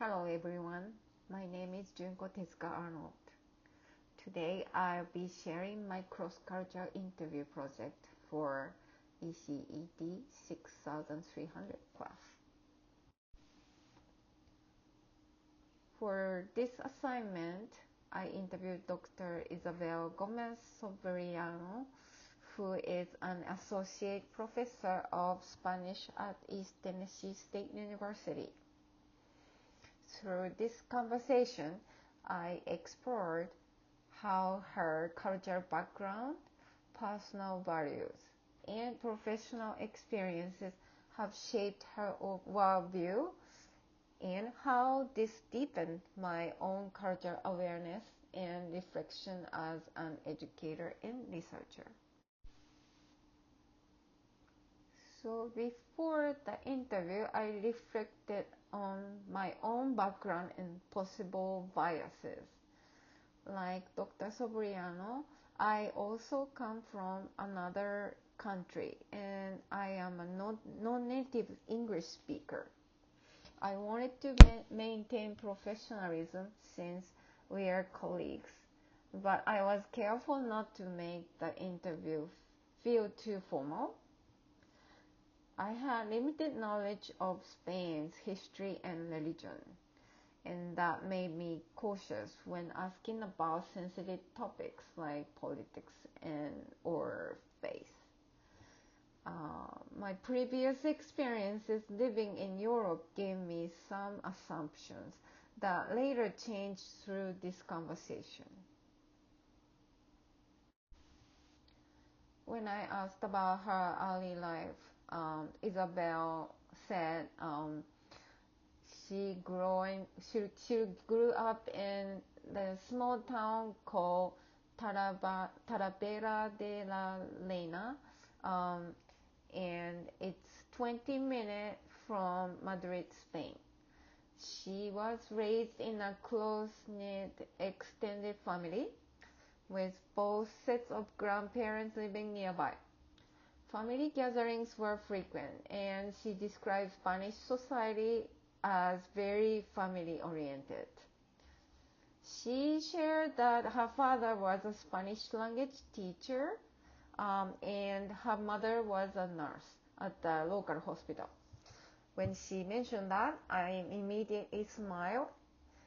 Hello everyone, my name is Junko Tezuka Arnold. Today I'll be sharing my cross-culture interview project for ECET 6300 class. For this assignment, I interviewed Dr. Isabel Gomez Soberiano, who is an associate professor of Spanish at East Tennessee State University. Through this conversation, I explored how her cultural background, personal values, and professional experiences have shaped her worldview, and how this deepened my own cultural awareness and reflection as an educator and researcher. So before the interview, I reflected on my own background and possible biases. Like Dr. Sobriano, I also come from another country and I am a non-native English speaker. I wanted to maintain professionalism since we are colleagues, but I was careful not to make the interview feel too formal. I had limited knowledge of Spain's history and religion, and that made me cautious when asking about sensitive topics like politics or faith. My previous experiences living in Europe gave me some assumptions that later changed through this conversation. When I asked about her early life, Isabel said she grew up in the small town called Talavera de la Reina, and it's 20 minutes from Madrid, Spain. She was raised in a close-knit extended family with both sets of grandparents living nearby. Family gatherings were frequent, and she describes Spanish society as very family-oriented. She shared that her father was a Spanish language teacher, and her mother was a nurse at the local hospital. When she mentioned that, I immediately smiled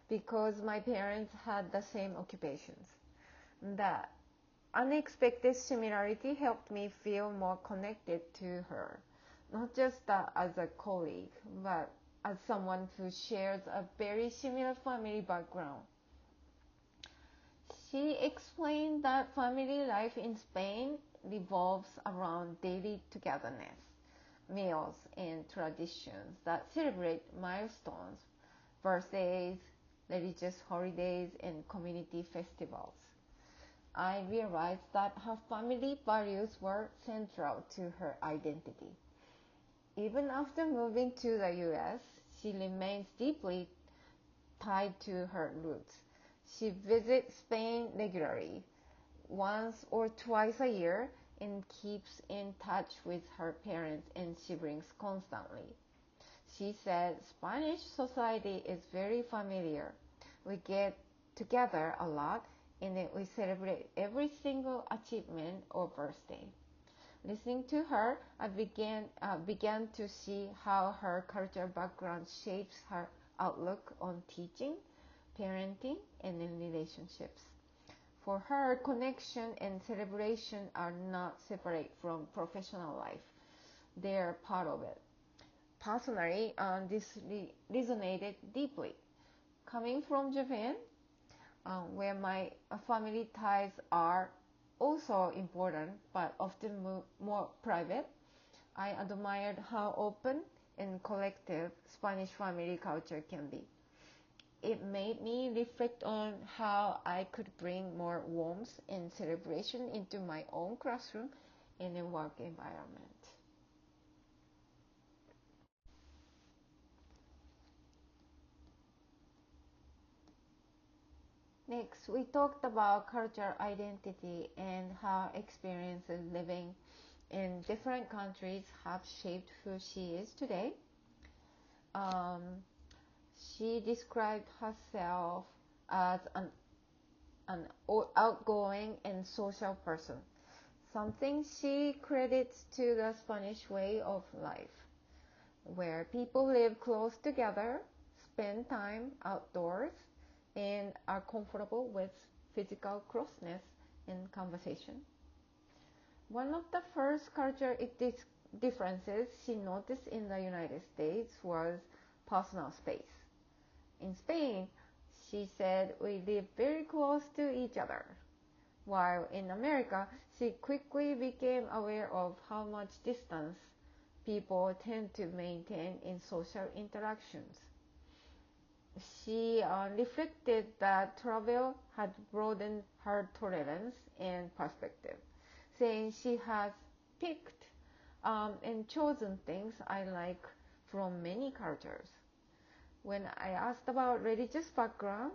because my parents had the same occupations. That unexpected similarity helped me feel more connected to her, not just as a colleague, but as someone who shares a very similar family background. She explained that family life in Spain revolves around daily togetherness, meals, and traditions that celebrate milestones, birthdays, religious holidays, and community festivals. I realized that her family values were central to her identity. Even after moving to the US, she remains deeply tied to her roots. She visits Spain regularly, once or twice a year, and keeps in touch with her parents and siblings constantly. She said Spanish society is very familiar. We get together a lot and we celebrate every single achievement or birthday. Listening to her, I began to see how her cultural background shapes her outlook on teaching, parenting, and in relationships. For her, connection and celebration are not separate from professional life. They are part of it. Personally, this resonated deeply. Coming from Japan, where my family ties are also important but often more private, I admired how open and collective Spanish family culture can be. It made me reflect on how I could bring more warmth and celebration into my own classroom and work environment. Next, we talked about cultural identity and how experiences living in different countries have shaped who she is today. Um, She described herself as an outgoing and social person, something she credits to the Spanish way of life, where people live close together, spend time outdoors, and are comfortable with physical closeness in conversation. One of the first cultural differences she noticed in the United States was personal space. In Spain, she said we live very close to each other, while in America, she quickly became aware of how much distance people tend to maintain in social interactions. She reflected that travel had broadened her tolerance and perspective, saying she has picked and chosen things I like from many cultures. When I asked about religious background,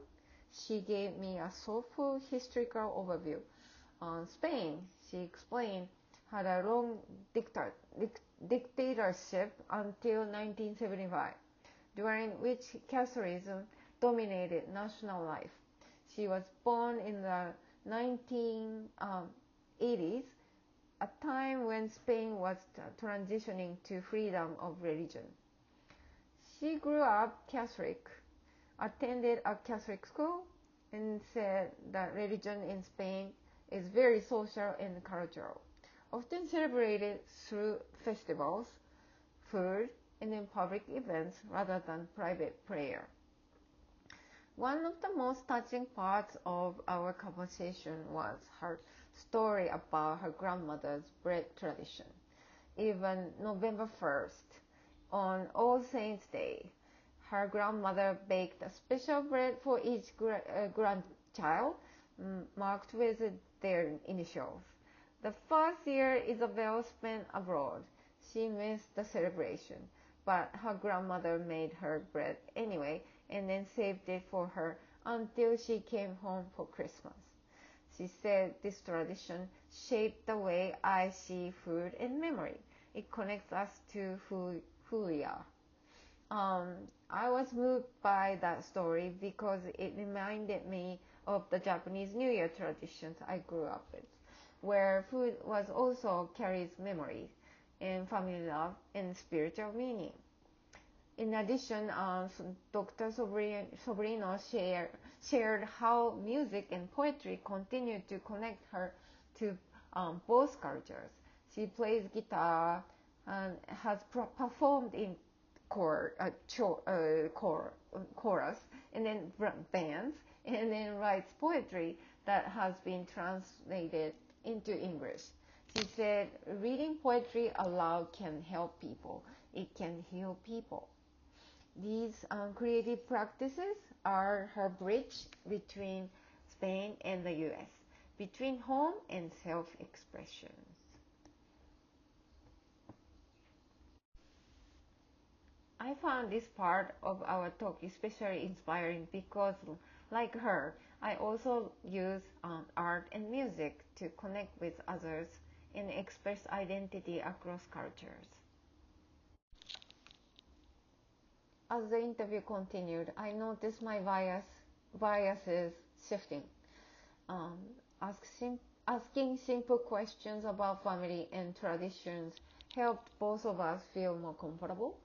she gave me a soulful historical overview. On Spain, she explained, had a long dictatorship until 1975, during which Catholicism dominated national life. She was born in the 1980s, a time when Spain was transitioning to freedom of religion. She grew up Catholic, attended a Catholic school, and said that religion in Spain is very social and cultural, often celebrated through festivals, food, and in public events rather than private prayer. One of the most touching parts of our conversation was her story about her grandmother's bread tradition. Even November 1st, on All Saints' Day, her grandmother baked a special bread for each grandchild, marked with their initials. The first year Isabel spent abroad, she missed the celebration, but her grandmother made her bread anyway and then saved it for her until she came home for Christmas. She said this tradition shaped the way I see food and memory. It connects us to who we are. I was moved by that story because it reminded me of the Japanese New Year traditions I grew up with, where food was also carries memory and family love and spiritual meaning. In addition, Dr. Sobrino shared how music and poetry continue to connect her to both cultures. She plays guitar and has performed in chorus and then bands, and then writes poetry that has been translated into English. She said, reading poetry aloud can help people. It can heal people. These creative practices are her bridge between Spain and the US, between home and self-expression. I found this part of our talk especially inspiring because, like her, I also use art and music to connect with others and express identity across cultures. As the interview continued, I noticed my biases shifting. Um, asking simple questions about family and traditions helped both of us feel more comfortable.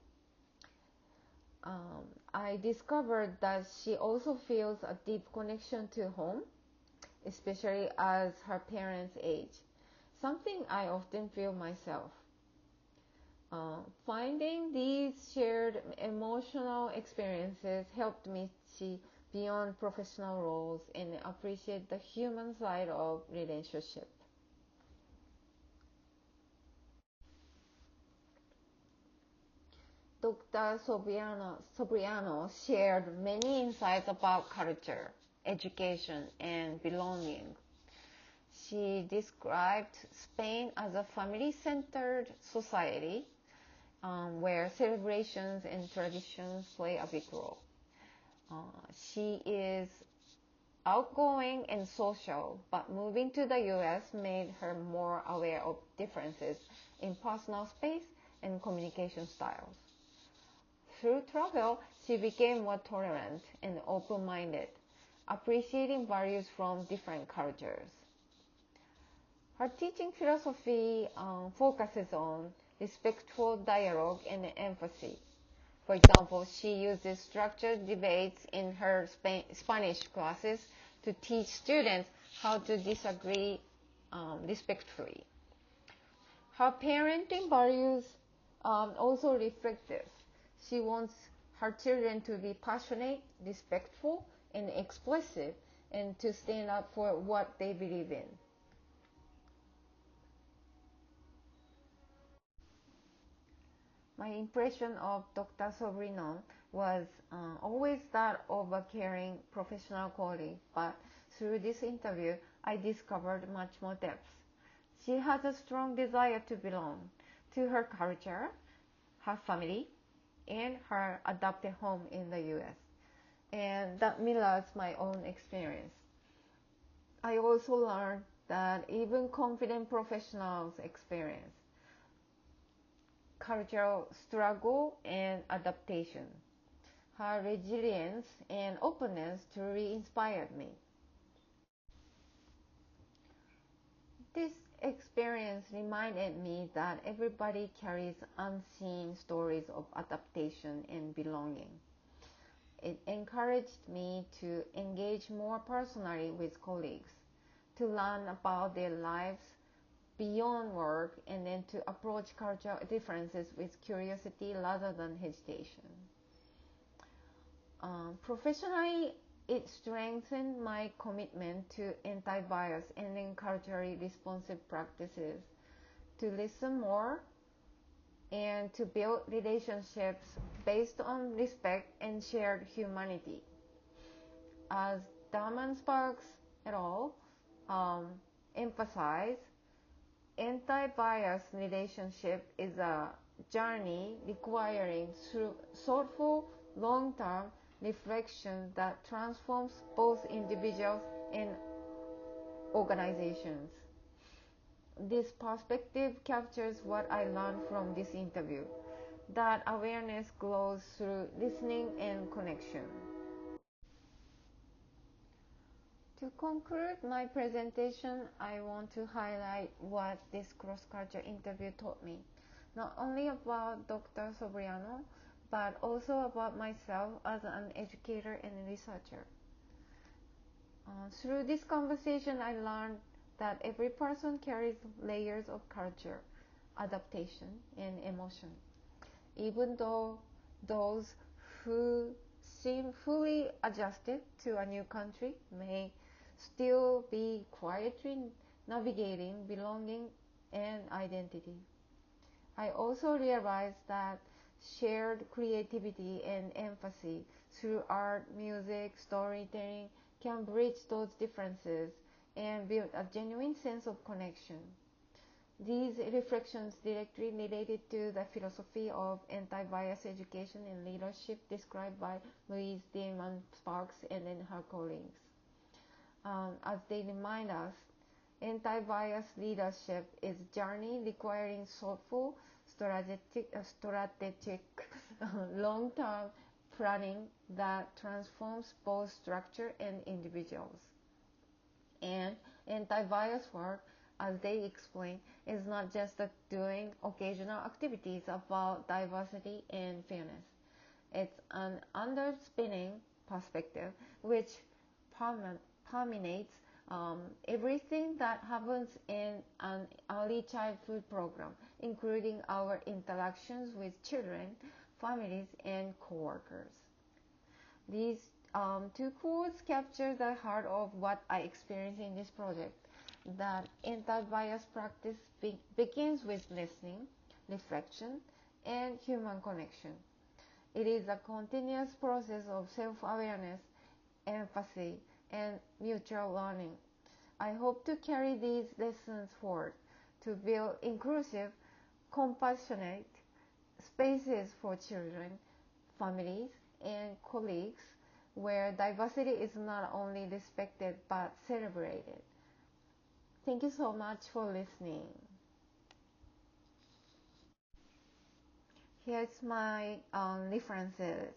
I discovered that she also feels a deep connection to home, especially as her parents age, something I often feel myself. Finding these shared emotional experiences helped me see beyond professional roles and appreciate the human side of relationship. Dr. Sobriano shared many insights about culture, education, and belonging. She described Spain as a family-centered society where celebrations and traditions play a big role. She is outgoing and social, but moving to the US made her more aware of differences in personal space and communication styles. through travel, she became more tolerant and open-minded, appreciating values from different cultures. Her teaching philosophy focuses on respectful dialogue and empathy. For example, she uses structured debates in her Spanish classes to teach students how to disagree respectfully. Her parenting values also reflect this. She wants her children to be passionate, respectful, and expressive, and to stand up for what they believe in. My impression of Dr. Sobrino was always that of a caring professional colleague, but through this interview, I discovered much more depth. She has a strong desire to belong to her culture, her family, and her adopted home in the US. And that mirrors my own experience. I also learned that even confident professionals experience cultural struggle and adaptation. Her resilience and openness truly inspired me. This experience reminded me that everybody carries unseen stories of adaptation and belonging. It encouraged me to engage more personally with colleagues, to learn about their lives beyond work, and then to approach cultural differences with curiosity rather than hesitation. Professionally, it strengthened my commitment to anti-bias and in culturally responsive practices, to listen more and to build relationships based on respect and shared humanity. As Daman Sparks et al. Um, emphasize, anti-bias relationship is a journey requiring thoughtful, long-term reflection that transforms both individuals and organizations. This perspective captures what I learned from this interview, that awareness grows through listening and connection. To conclude my presentation, I want to highlight what this cross-culture interview taught me, not only about Dr. Sobriano, but also about myself as an educator and researcher. Through this conversation, I learned that every person carries layers of culture, adaptation, and emotion. Even though those who seem fully adjusted to a new country may still be quietly navigating belonging and identity. I also realized that shared creativity and empathy through art, music, storytelling can bridge those differences and build a genuine sense of connection. These reflections directly related to the philosophy of anti-bias education and leadership described by Louise Dillman Sparks and then her colleagues. As they remind us, anti-bias leadership is a journey requiring thoughtful, strategic long-term planning that transforms both structure and individuals. And anti-bias work, as they explain, is not just doing occasional activities about diversity and fairness. It's an underspinning perspective which permeates everything that happens in an early childhood program, including our interactions with children, families, and coworkers. These two quotes capture the heart of what I experienced in this project. That anti-bias practice begins with listening, reflection, and human connection. It is a continuous process of self-awareness, empathy, and mutual learning. I hope to carry these lessons forward to build inclusive, compassionate spaces for children, families, and colleagues where diversity is not only respected but celebrated. Thank you so much for listening. Here's my references.